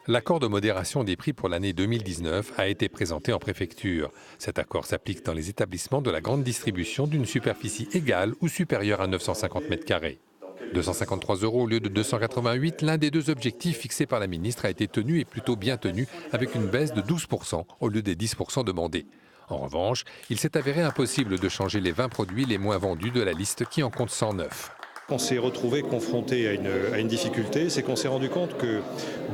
L'accord de modération des prix pour l'année 2019 a été présenté en préfecture. Cet accord s'applique dans les établissements de la grande distribution d'une superficie égale ou supérieure à 950 m². 253 € au lieu de 288, l'un des deux objectifs fixés par la ministre a été tenu et plutôt bien tenu, avec une baisse de 12% au lieu des 10% demandés. En revanche, il s'est avéré impossible de changer les 20 produits les moins vendus de la liste qui en compte 109. On s'est retrouvé confronté à une difficulté, c'est qu'on s'est rendu compte que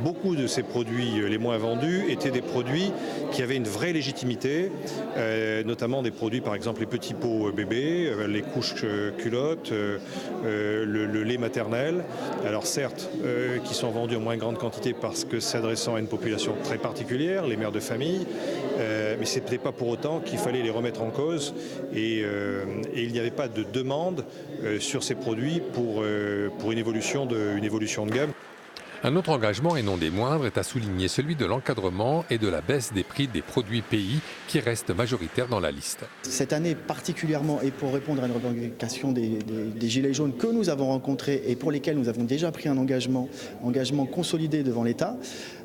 beaucoup de ces produits les moins vendus étaient des produits qui avaient une vraie légitimité, notamment des produits par exemple les petits pots bébés, les couches culottes, le lait maternel. Alors certes, qui sont vendus en moins grande quantité parce que s'adressant à une population très particulière, les mères de famille, mais ce n'était pas pour autant qu'il fallait les remettre en cause et il n'y avait pas de demande sur ces produits pour une évolution de gamme. Un autre engagement, et non des moindres, est à souligner celui de l'encadrement et de la baisse des prix des produits pays qui restent majoritaires dans la liste. Cette année particulièrement, et pour répondre à une revendication des Gilets jaunes que nous avons rencontrés et pour lesquels nous avons déjà pris un engagement consolidé devant l'État,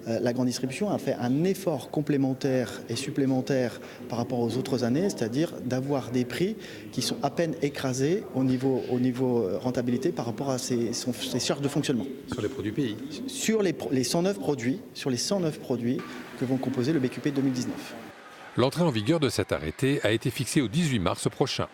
la grande distribution a fait un effort complémentaire et supplémentaire par rapport aux autres années, c'est-à-dire d'avoir des prix qui sont à peine écrasés au niveau rentabilité par rapport à ses charges de fonctionnement. Sur les produits pays. Sur les 109 produits que vont composer le BQP 2019. L'entrée en vigueur de cet arrêté a été fixée au 18 mars prochain.